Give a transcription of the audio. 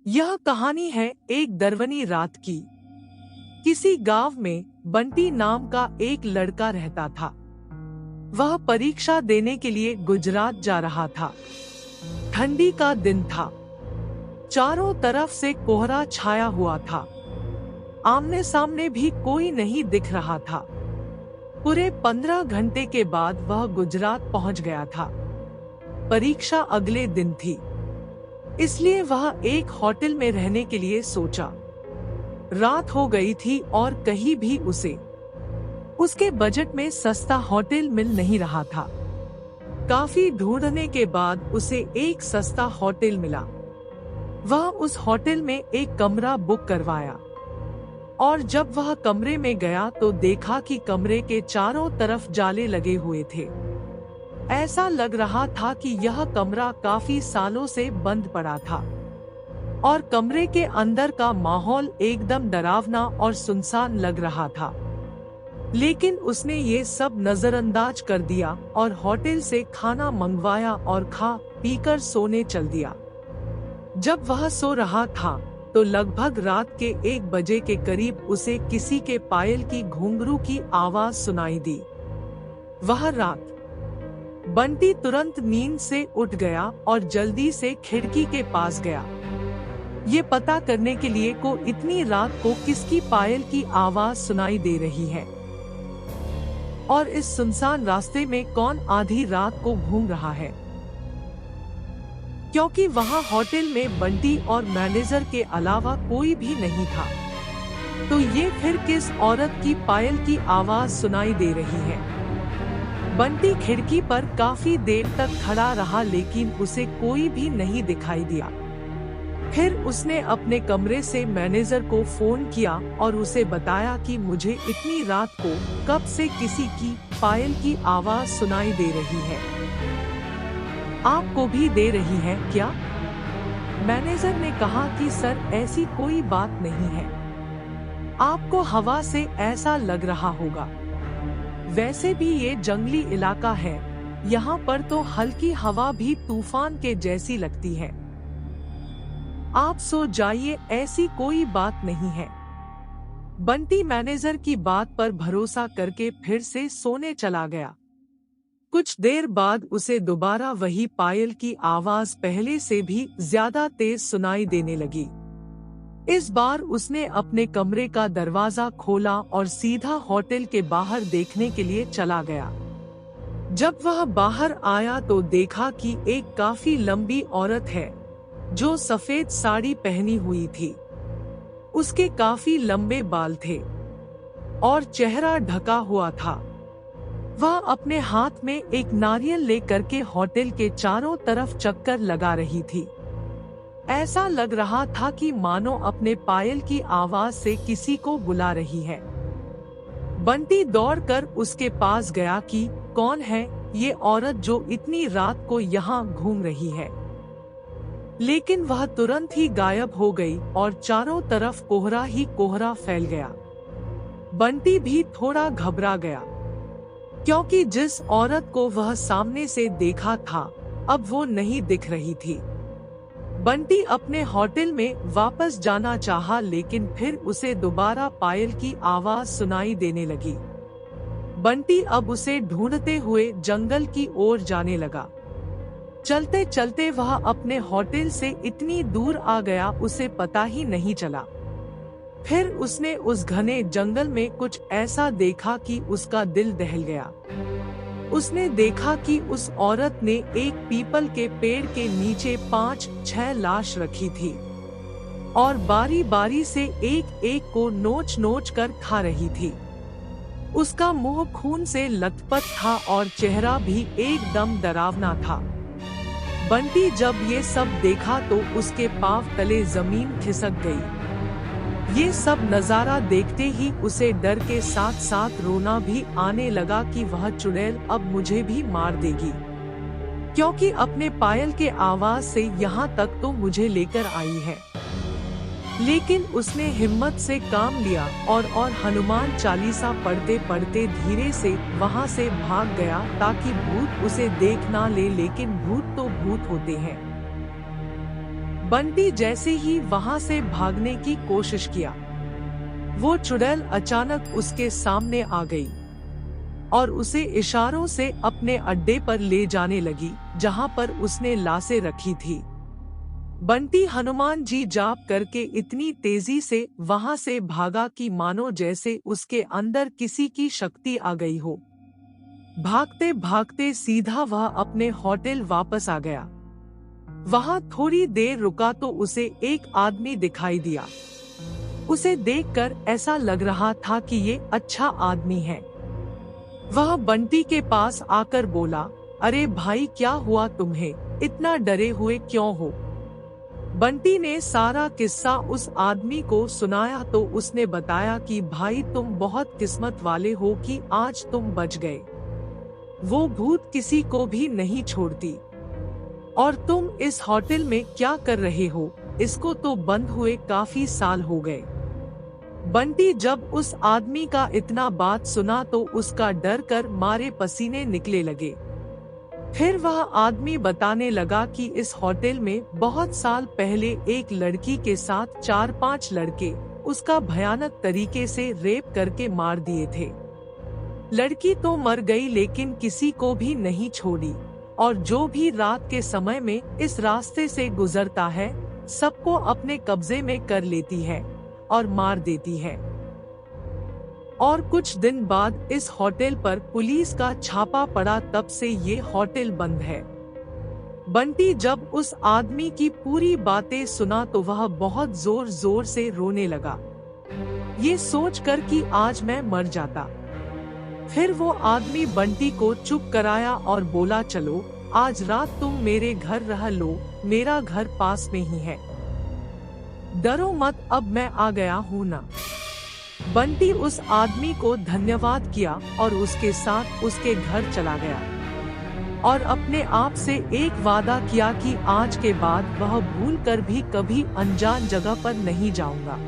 यह कहानी है एक दरवनी रात की। किसी गांव में बंटी नाम का एक लड़का रहता था। वह परीक्षा देने के लिए गुजरात जा रहा था। ठंडी का दिन था। चारों तरफ से कोहरा छाया हुआ था। आमने सामने भी कोई नहीं दिख रहा था। पूरे 15 घंटे के बाद वह गुजरात पहुंच गया था। परीक्षा अगले दिन थी, इसलिए वह एक होटल में रहने के लिए सोचा। रात हो गई थी और कहीं भी उसके बजट में सस्ता होटल मिल नहीं रहा था। काफी ढूंढने के बाद उसे एक सस्ता होटल मिला। वह उस होटल में एक कमरा बुक करवाया और जब वह कमरे में गया तो देखा कि कमरे के चारों तरफ जाले लगे हुए थे। ऐसा लग रहा था कि यह कमरा काफी सालों से बंद पड़ा था और कमरे के अंदर का माहौल एकदम डरावना और सुनसान लग रहा था। लेकिन उसने ये सब नजरअंदाज कर दिया और होटल से खाना मंगवाया और खा पीकर सोने चल दिया। जब वह सो रहा था तो लगभग रात के 1 बजे के करीब उसे किसी के पायल की घुंघरू की आवाज सुनाई दी। वह रात बंटी तुरंत नींद से उठ गया और जल्दी से खिड़की के पास गया, ये पता करने के लिए को इतनी रात को किसकी पायल की आवाज सुनाई दे रही है और इस सुनसान रास्ते में कौन आधी रात को घूम रहा है। क्योंकि वहां होटल में बंटी और मैनेजर के अलावा कोई भी नहीं था, तो ये फिर किस औरत की पायल की आवाज सुनाई दे रही है। बंटी खिड़की पर काफी देर तक खड़ा रहा लेकिन उसे कोई भी नहीं दिखाई दिया। फिर उसने अपने कमरे से मैनेजर को फोन किया और उसे बताया कि मुझे इतनी रात को कब से किसी की पायल की आवाज सुनाई दे रही है। आपको भी दे रही है क्या? मैनेजर ने कहा कि सर ऐसी कोई बात नहीं है, आपको हवा से ऐसा लग रहा होगा। वैसे भी ये जंगली इलाका है, यहाँ पर तो हल्की हवा भी तूफान के जैसी लगती है। आप सो जाइए, ऐसी कोई बात नहीं है। बंटी मैनेजर की बात पर भरोसा करके फिर से सोने चला गया। कुछ देर बाद उसे दोबारा वही पायल की आवाज पहले से भी ज्यादा तेज सुनाई देने लगी। इस बार उसने अपने कमरे का दरवाजा खोला और सीधा होटल के बाहर देखने के लिए चला गया। जब वह बाहर आया तो देखा कि एक काफी लंबी औरत है जो सफेद साड़ी पहनी हुई थी। उसके काफी लंबे बाल थे और चेहरा ढका हुआ था। वह अपने हाथ में एक नारियल लेकर के होटल के चारों तरफ चक्कर लगा रही थी। ऐसा लग रहा था कि मानो अपने पायल की आवाज से किसी को बुला रही है। बंटी दौड़कर उसके पास गया कि कौन है ये औरत जो इतनी रात को यहाँ घूम रही है। लेकिन वह तुरंत ही गायब हो गई और चारों तरफ कोहरा ही कोहरा फैल गया। बंटी भी थोड़ा घबरा गया, क्योंकि जिस औरत को वह सामने से देखा था अब वो नहीं दिख रही थी। बंटी अपने होटल में वापस जाना चाहा, लेकिन फिर उसे दोबारा पायल की आवाज सुनाई देने लगी। बंटी अब उसे ढूंढते हुए जंगल की ओर जाने लगा। चलते चलते वह अपने होटल से इतनी दूर आ गया उसे पता ही नहीं चला। फिर उसने उस घने जंगल में कुछ ऐसा देखा कि उसका दिल दहल गया। उसने देखा कि उस औरत ने एक पीपल के पेड़ के नीचे 5-6 लाश रखी थी और बारी बारी से एक एक को नोच नोच कर खा रही थी। उसका मुंह खून से लथपथ था और चेहरा भी एकदम डरावना था। बंटी जब ये सब देखा तो उसके पांव तले जमीन खिसक गई। ये सब नजारा देखते ही उसे डर के साथ साथ रोना भी आने लगा कि वह चुड़ैल अब मुझे भी मार देगी, क्योंकि अपने पायल के आवाज से यहाँ तक तो मुझे लेकर आई है। लेकिन उसने हिम्मत से काम लिया और हनुमान चालीसा पढ़ते पढ़ते धीरे से वहाँ से भाग गया ताकि भूत उसे देख ना ले। लेकिन भूत तो भूत होते हैं। बंटी जैसे ही वहां से भागने की कोशिश किया, वो चुड़ैल अचानक उसके सामने आ गई और उसे इशारों से अपने अड्डे पर ले जाने लगी, जहां पर उसने लाशें रखी थी। बंटी हनुमान जी जाप करके इतनी तेजी से वहां से भागा कि मानो जैसे उसके अंदर किसी की शक्ति आ गई हो। भागते भागते सीधा वह अपने होटल वापस आ गया। वहां थोड़ी देर रुका तो उसे एक आदमी दिखाई दिया। उसे देखकर ऐसा लग रहा था कि ये अच्छा आदमी है। वह बंटी के पास आकर बोला, अरे भाई, क्या हुआ तुम्हें? इतना डरे हुए क्यों हो? बंटी ने सारा किस्सा उस आदमी को सुनाया तो उसने बताया कि भाई, तुम बहुत किस्मत वाले हो कि आज तुम बच गए। वो भूत किसी को भी नहीं छोड़ती। और तुम इस होटल में क्या कर रहे हो? इसको तो बंद हुए काफी साल हो गए। बंटी जब उस आदमी का इतना बात सुना तो उसका डर कर मारे पसीने निकले लगे। फिर वह आदमी बताने लगा कि इस होटल में बहुत साल पहले एक लड़की के साथ 4-5 लड़के उसका भयानक तरीके से रेप करके मार दिए थे। लड़की तो मर गई लेकिन किसी को भी नहीं छोड़ी, और जो भी रात के समय में इस रास्ते से गुजरता है सबको अपने कब्जे में कर लेती है और मार देती है। और कुछ दिन बाद इस होटल पर पुलिस का छापा पड़ा, तब से ये होटल बंद है। बंटी जब उस आदमी की पूरी बातें सुना तो वह बहुत जोर जोर से रोने लगा, ये सोचकर कि आज मैं मर जाता। फिर वो आदमी बंटी को चुप कराया और बोला, चलो आज रात तुम मेरे घर रह लो, मेरा घर पास में ही है। डरो मत, अब मैं आ गया हूँ ना। बंटी उस आदमी को धन्यवाद किया और उसके साथ उसके घर चला गया और अपने आप से एक वादा किया कि आज के बाद वह भूल कर भी कभी अनजान जगह पर नहीं जाऊंगा।